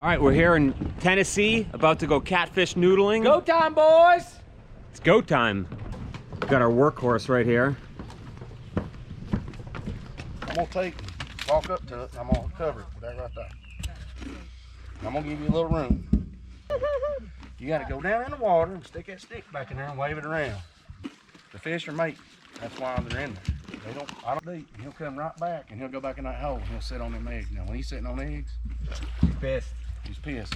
All right, we're here in Tennessee, about to go catfish noodling. Go time, boys! It's go time. We've got our workhorse right here. I'm gonna walk up to it, and I'm gonna cover it with that right there. I'm gonna give you a little room. You gotta go down in the water and stick that stick back in there and wave it around. The fish are mating. That's why they're in there. I don't eat. He'll come right back and he'll go back in that hole and he'll sit on them eggs. Now when he's sitting on eggs, He's pissed. he's pissed.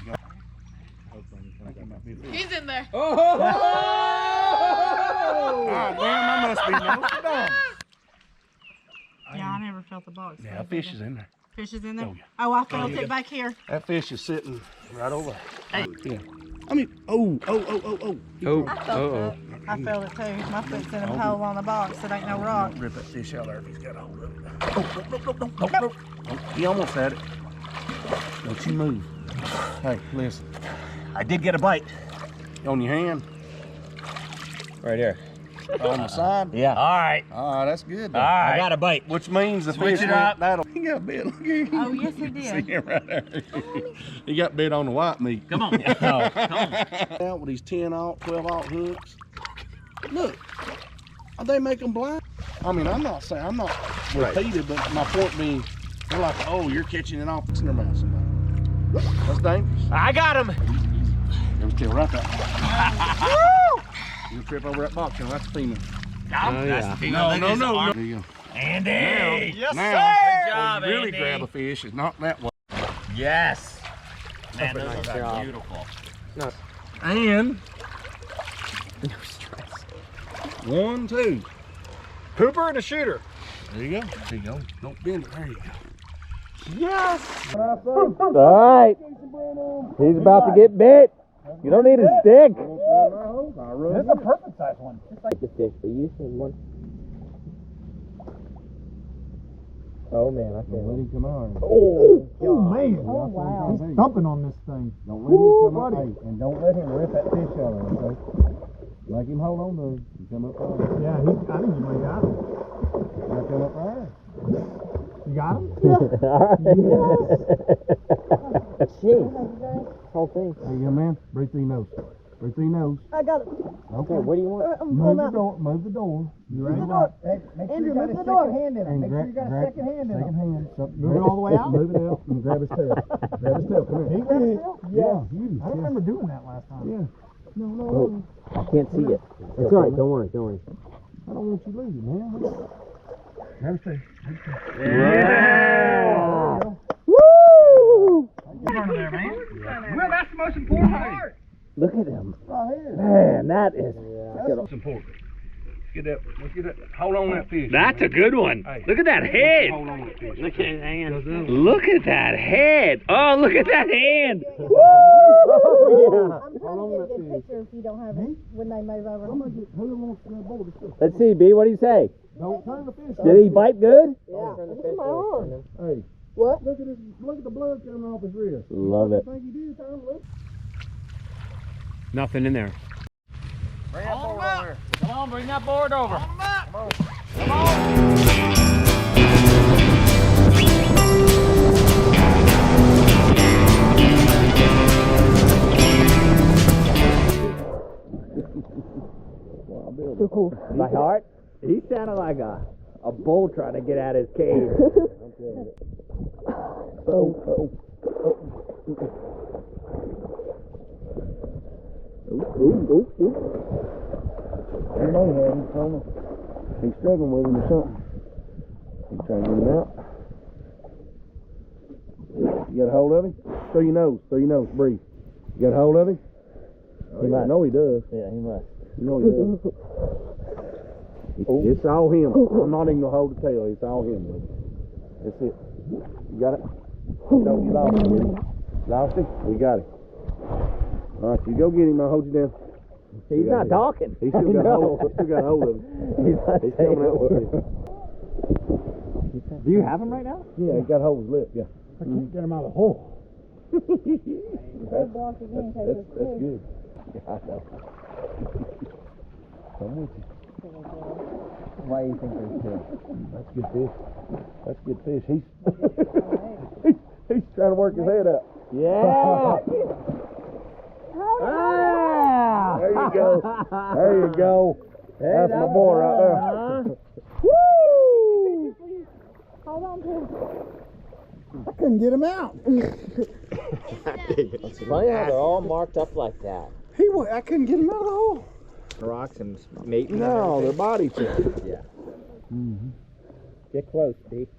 He's in there. Oh! Ah, damn, I must be most dumb. Yeah, I never felt the box. Yeah, that fish is in there. Fish is in there? Oh, yeah. Oh, I felt it back here. That fish is sitting right over there. Hey. Yeah. I mean, oh. I felt it too. My foot's in a hole on the box. It ain't no rock. Rip that fish out there if he's got a hold of it. Oh, no. He almost had it. Don't you move. Hey, listen. I did get a bite. On your hand? Right here. On the side? Yeah. All right. All right, that's good. All right. I got a bite. Which means the Switch fish it up. He got bit. Look here. Oh, yes, he did. See him right there. He got bit on the white meat. Come on. Oh, come on. Out with these 10-aught, 12-aught hooks. Look, they make them blind. I mean, I'm not repeated, but my point being, they're like, oh, you're catching it off in their mouth. That's dangerous. I got him. There's still right there. You'll trip over that box, you know, that's the female. Got him. That's the female. No. There you go. Andy. Yes, sir. Good job, when you really Andy. grab a fish, it's not that way. Yes. Man, those Nice are job. beautiful. No. And No stress. 1, 2. Hooper and a shooter. There you go. There you go. Don't bend it. There you go. Yes! All right. He's about to get bit. You don't need a stick. This is a perfect size one. Just like the fish, but you said one. Oh man, I can't Let him come out. Oh man! Oh, wow. He's thumping on this thing. Don't let him come out. Hey, and don't let him rip that fish out of it, okay? Make him hold on to it. You come up there. Yeah, I think you might got him. Now come up there. You got him? Jeez. Whole thing. There you go, man. Breathe through your nose. Breathe through your nose. I got it. Okay. What do you want? I'm Move pulling the out. door. Move the door. You ready? Move the door. Make Andrew, move the door. hand in And Make sure you got a second hand in Second hand. Move it all the way out? Move it out and grab his tail. Grab his tail. Come here. He grabbed his tail? Yeah, you. I don't remember doing that last time. Yeah. No. I can't see it. It's all right. Don't worry. I don't want you to lose it, man. Grab his tail. Yeah! Woo! There, man. Well, that's the most important part. Look at him. Right here. Man, that is. That's what's important. Let's get that. Hold on to that fish. That's a good one. Hey. Look at that head. Hold on to that fish. Look at his hand. Look at that head. Oh, look at that hand. I'm trying to get a good picture if you don't have it when they move over. Who wants to board this? Let's see, B. What do you say? Don't turn the fish. Did he bite good? Yeah. Look at my arm. Hey, What? look at this. Look at the blood coming off his wrist. Love it. I think he did, Tom. Look. Nothing in there. Bring that board over here. Come on, bring that board over. Too cool. My heart? He sounded like a bull trying to get out of his cage. I know he had him, Thomas. He's struggling with him or something. He's trying to get him out. You got a hold of him? Through your nose, breathe. You got a hold of him? He must. I know he does. Yeah, he must. You know he does. It's all him. I'm not even gonna hold the tail. It's all him, baby. That's it. You got it? No, you lost him, didn't you? Lost him? We got him. All right, you go get him. I'll hold you down. He's not talking. He still got hold of him. He's not He's saying coming a out word. with Do you have him right now? Yeah, he got hold of his lip, yeah. I can't get him out of the hole. Go block again. That's good. Yeah, I know. I'm with you. Why do you think there's two? That's good fish. That's good fish. He's trying to work his head out. Yeah. Ah. There you go. There you go. That's my boy right there. Woo! Hold on to it. I couldn't get him out. It's funny how they're all marked up like that. I couldn't get him out of the hole. Rocks and mating. No, they're body checkers. Yeah. Get close, Steve.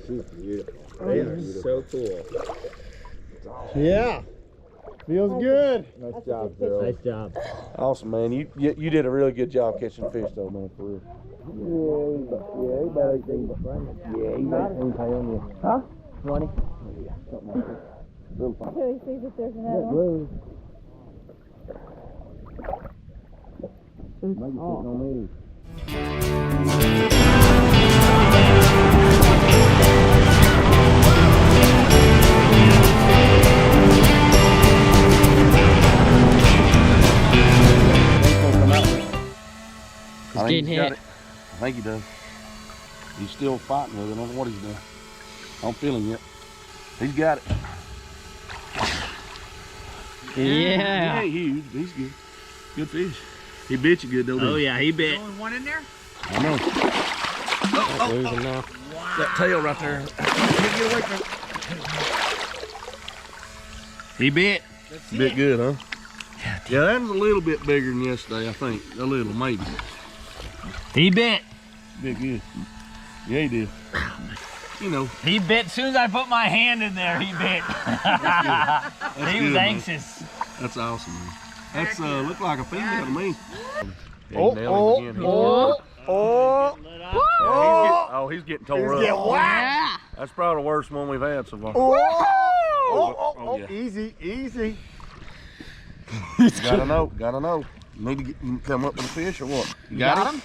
She's beautiful. They are so cool. Yeah. Feels good. Nice job, girl. Nice job. Awesome, man. You did a really good job catching fish, though, man, for real. Yeah, he's about 18. Yeah, he's 18 pounds. Huh? 20. Until he sees if there's another one. I think he's got it. I think he does. He's still fighting with it. I don't know what he's doing. I don't feel him yet. He's got it. Yeah. He ain't huge, but he's good. Good fish. He bit you good, though. Oh, yeah, he bit. Only one in there? I know. Losing now. That tail right there. Get away from it. He bit. Bit good, huh? Yeah, that was a little bit bigger than yesterday, I think. A little, maybe. He bit. Bit good. Yeah, he did. You know. He bit. As soon as I put my hand in there, he bit. He was anxious. That's awesome, man. That's looked like a female to me. He's getting tore up. That's probably the worst one we've had so far. Yeah. Easy. Gotta know. Need to come up with a fish or what? You got him?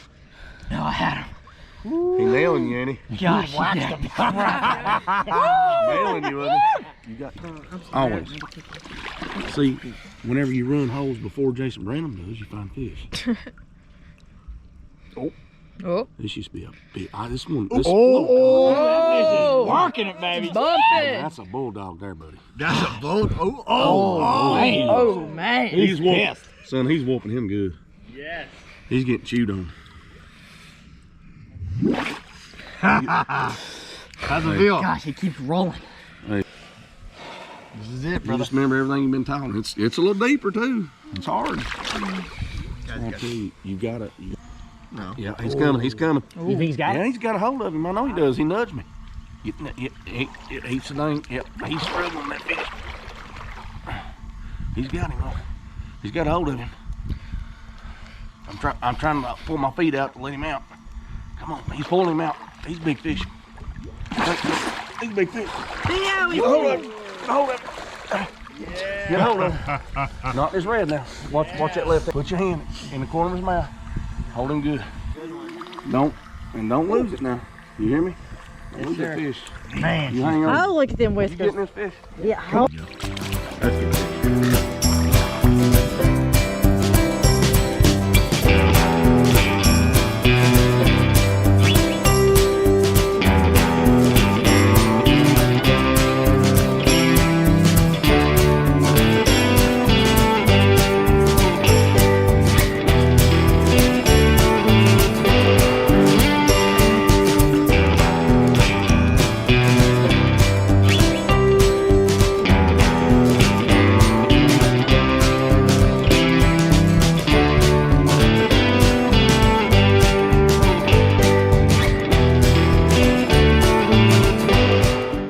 No, I had him. He nailing you, ain't he? Gosh, yeah. Nailing you, wasn't he? You got always. See, whenever you run holes before Jason Branham does, you find fish. Oh. This used to be a big. This one. That fish is working it, baby. Bump it. That's a bulldog there, buddy. That's a boat. Man. Oh, man. He's whooping. Son, he's whooping him good. Yes. He's getting chewed on. How's it feel? Gosh, he keeps rolling. This is it, You brother. just remember everything you've been taught. It's a little deeper too. It's hard. I tell you, you gotta. No. Yeah, he's coming. He's coming. You think he's got Yeah, it? he's got a hold of him. I know he does. He nudged me. He's the dang. Yep, he's struggling that fish. He's got him. He's got a hold of him. I'm trying to pull my feet out to let him out. Come on, he's pulling him out. He's big fish. He's big fish. Yeah, Get a hold of him. Get a hold of him. Get a hold of him. Not this red now. Watch that left. Put your hand in the corner of his mouth. Hold him good. Don't lose it now. You hear me? Don't lose that fish. Man. You hang on. Oh, look at them You whiskers. getting this fish? Yeah. That's good.